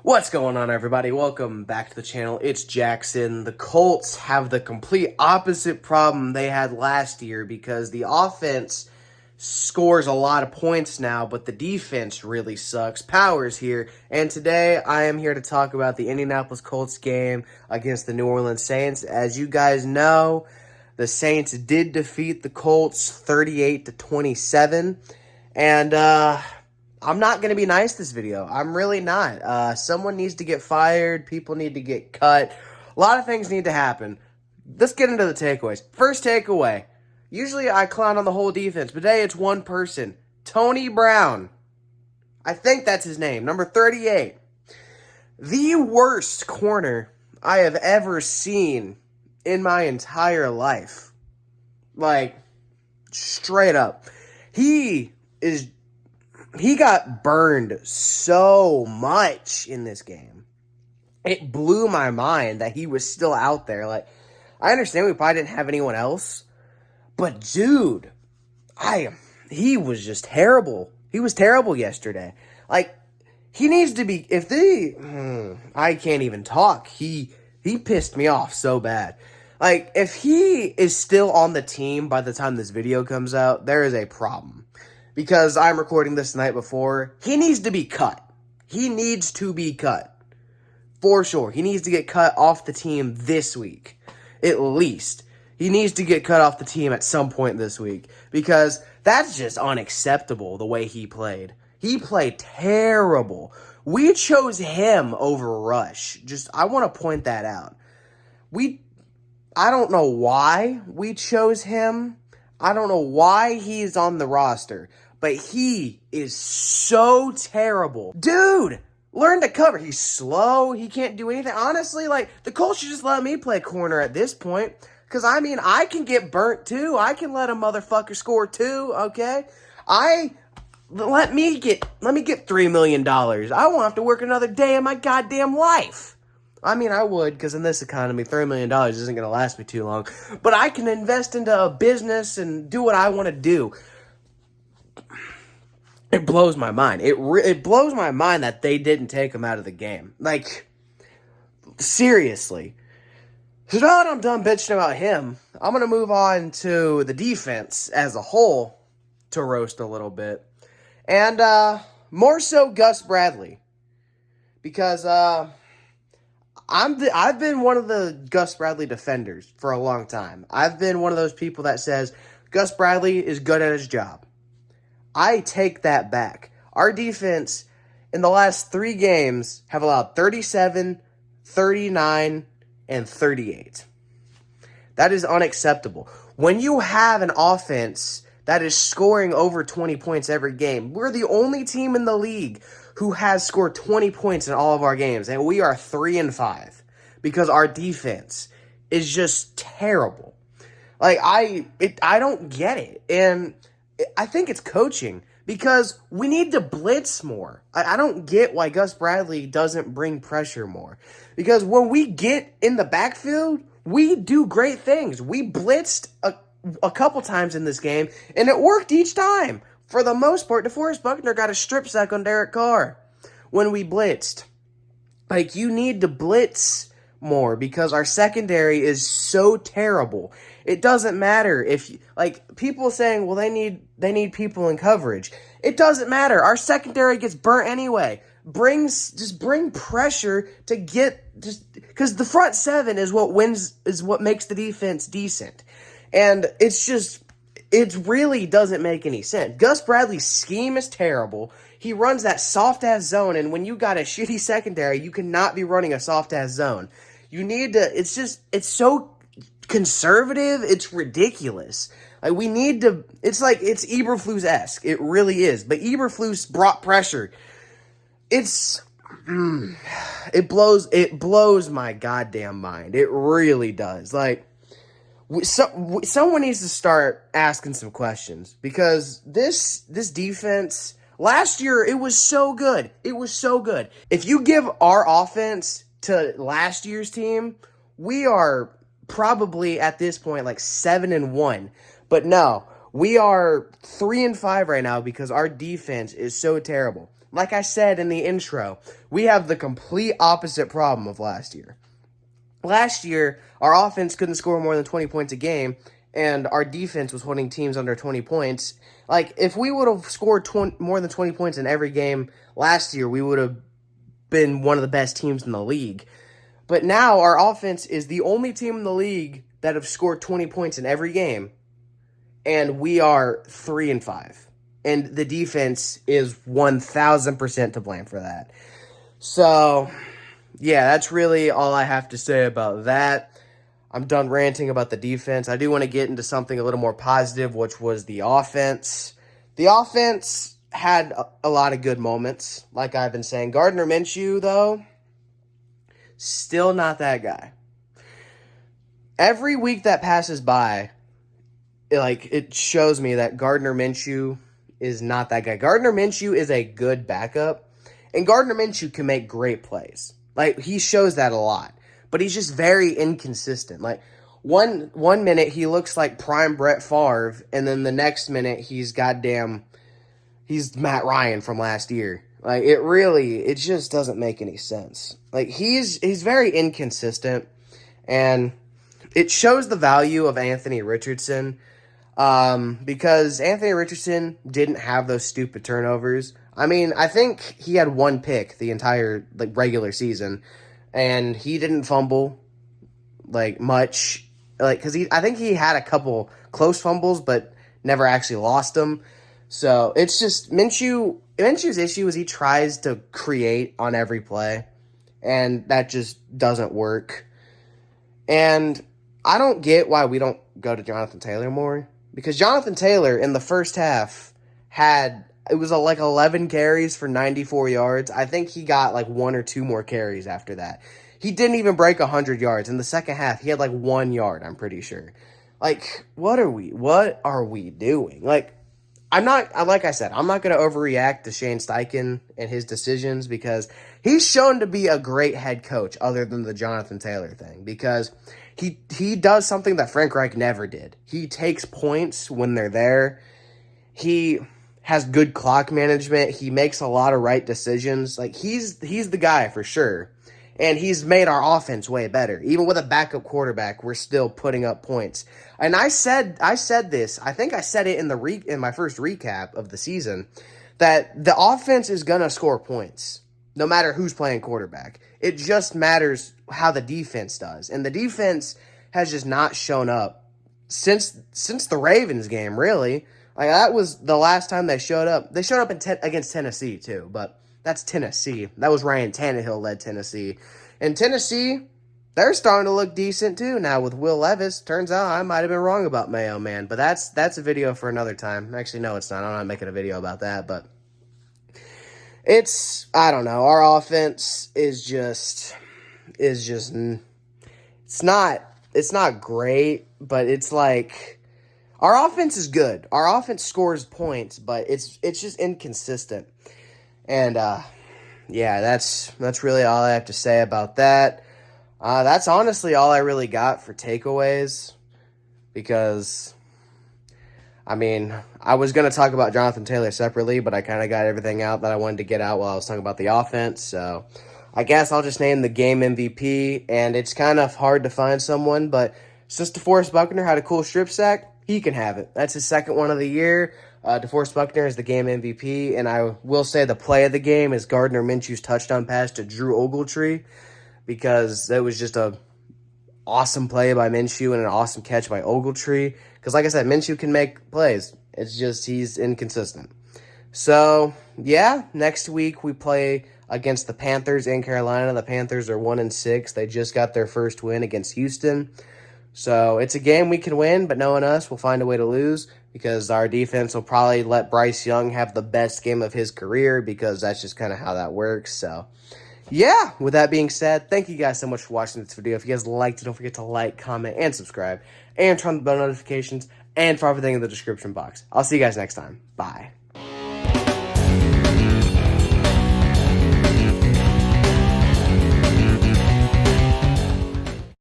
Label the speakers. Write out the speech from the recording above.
Speaker 1: What's going on, everybody? Welcome back to the channel. It's Jackson. The Colts have the complete opposite problem they had last year because the offense scores a lot of points now, but the defense really sucks. Power's here, and today I am here to talk about the Indianapolis Colts game against the New Orleans Saints. As you guys know, the Saints did defeat the Colts 38-27, and I'm not going to be nice this video. I'm really not. Someone needs to get fired. People need to get cut. A lot of things need to happen. Let's get into the takeaways. First takeaway. Usually I clown on the whole defense, but today it's one person. Tony Brown. I think that's his name. Number 38. The worst corner I have ever seen in my entire life. Like, straight up. He got burned so much in this game. It blew my mind that he was still out there. Like, I understand we probably didn't have anyone else, but dude, he was just terrible. He was terrible yesterday. Like, he needs to be, I can't even talk. He pissed me off so bad. Like, if he is still on the team by the time this video comes out, there is a problem. Because I'm recording this the night before, he needs to be cut. He needs to be cut. For sure. He needs to get cut off the team this week. At least. He needs to get cut off the team at some point this week. Because that's just unacceptable, the way he played. He played terrible. We chose him over Rush. I want to point that out. I don't know why we chose him. I don't know why he's on the roster. But he is so terrible. Dude, learn to cover. He's slow. He can't do anything. Honestly, like, the Colts should just let me play corner at this point. Because, I mean, I can get burnt, too. I can let a motherfucker score, too, okay? Let me get $3 million. I won't have to work another day in my goddamn life. I mean, I would, because in this economy, $3 million isn't going to last me too long. But I can invest into a business and do what I want to do. It blows my mind. It blows my mind that they didn't take him out of the game. Like, seriously. So now that I'm done bitching about him, I'm going to move on to the defense as a whole to roast a little bit. And more so Gus Bradley. Because I've been one of the Gus Bradley defenders for a long time. I've been one of those people that says Gus Bradley is good at his job. I take that back. Our defense in the last 3 games have allowed 37, 39, and 38. That is unacceptable. When you have an offense that is scoring over 20 points every game, we're the only team in the league who has scored 20 points in all of our games, and we are 3-5 because our defense is just terrible. Like, I don't get it, and I think it's coaching because we need to blitz more. I don't get why Gus Bradley doesn't bring pressure more. Because when we get in the backfield, we do great things. We blitzed a couple times in this game, and it worked each time. For the most part, DeForest Buckner got a strip sack on Derek Carr when we blitzed. Like, you need to blitz more because our secondary is so terrible. It doesn't matter if like people saying, well, they need people in coverage. It doesn't matter. Our secondary gets burnt anyway. Bring pressure to because the front 7 is what makes the defense decent. And it really doesn't make any sense. Gus Bradley's scheme is terrible. He runs that soft-ass zone, and when you got a shitty secondary, you cannot be running a soft-ass zone. You need to, it's so conservative, it's ridiculous. Like, we need to, it's Eberflus-esque. It really is. But Eberflus brought pressure. It blows my goddamn mind. It really does. Like, someone needs to start asking some questions because this defense last year, it was so good. It was so good. If you give our offense to last year's team, we are probably at this point like 7-1. But no, we are 3-5 right now because our defense is so terrible. like I said in the intro, we have the complete opposite problem of last year. Last year, our offense couldn't score more than 20 points a game, and our defense was holding teams under 20 points. Like, if we would have scored more than 20 points in every game last year, we would have been one of the best teams in the league. But now our offense is the only team in the league that have scored 20 points in every game, and we are 3-5. And the defense is 1,000% to blame for that. So, yeah, that's really all I have to say about that. I'm done ranting about the defense. I do want to get into something a little more positive, which was the offense. The offense had a lot of good moments, like I've been saying. Gardner Minshew, though, still not that guy. Every week that passes by, it shows me that Gardner Minshew is not that guy. Gardner Minshew is a good backup, and Gardner Minshew can make great plays. Like, he shows that a lot, but he's just very inconsistent. Like, one minute he looks like prime Brett Favre, and then the next minute he's Matt Ryan from last year. Like, it just doesn't make any sense. Like, he's very inconsistent, and it shows the value of Anthony Richardson, because Anthony Richardson didn't have those stupid turnovers. I mean, I think he had one pick the entire regular season, and he didn't fumble much. Because I think he had a couple close fumbles, but never actually lost them. So it's just Minshew's issue is he tries to create on every play, and that just doesn't work. And I don't get why we don't go to Jonathan Taylor more, because Jonathan Taylor in the first half it was 11 carries for 94 yards. I think he got 1 or 2 more carries after that. He didn't even break 100 yards. In the second half, he had 1 yard, I'm pretty sure. What are we doing? Like I said, I'm not going to overreact to Shane Steichen and his decisions, because he's shown to be a great head coach other than the Jonathan Taylor thing, because he does something that Frank Reich never did. He takes points when they're there. He has good clock management. He makes a lot of right decisions. He's the guy for sure. And he's made our offense way better. Even with a backup quarterback, we're still putting up points. And I said this. I think I said it in my first recap of the season, that the offense is gonna score points no matter who's playing quarterback. It just matters how the defense does, and the defense has just not shown up since the Ravens game. Really, that was the last time they showed up. They showed up against Tennessee too, but that's Tennessee. That was Ryan Tannehill led Tennessee. And Tennessee, they're starting to look decent too now with Will Levis. Turns out I might have been wrong about Mayo Man, but that's a video for another time. Actually, no, it's not. I'm not making a video about that, but I don't know. Our offense is just it's not great, but it's our offense is good. Our offense scores points, but it's just inconsistent. And yeah, that's really all I have to say about that. That's honestly all I really got for takeaways, because I mean, I was going to talk about Jonathan Taylor separately, but I kind of got everything out that I wanted to get out while I was talking about the offense. So I guess I'll just name the game MVP, and it's kind of hard to find someone, but since DeForest Buckner had a cool strip sack, he can have it. That's his second one of the year. DeForest Buckner is the game MVP, and I will say the play of the game is Gardner Minshew's touchdown pass to Drew Ogletree, because it was just a awesome play by Minshew and an awesome catch by Ogletree. Because like I said, Minshew can make plays. It's just he's inconsistent. So, yeah, next week we play against the Panthers in Carolina. The Panthers are 1-6. They just got their first win against Houston. So it's a game we can win, but knowing us, we'll find a way to lose, because our defense will probably let Bryce Young have the best game of his career, because that's just kind of how that works. So, yeah, with that being said, thank you guys so much for watching this video. If you guys liked it, don't forget to like, comment, and subscribe, and turn on the bell notifications, and for everything in the description box. I'll see you guys next time. Bye.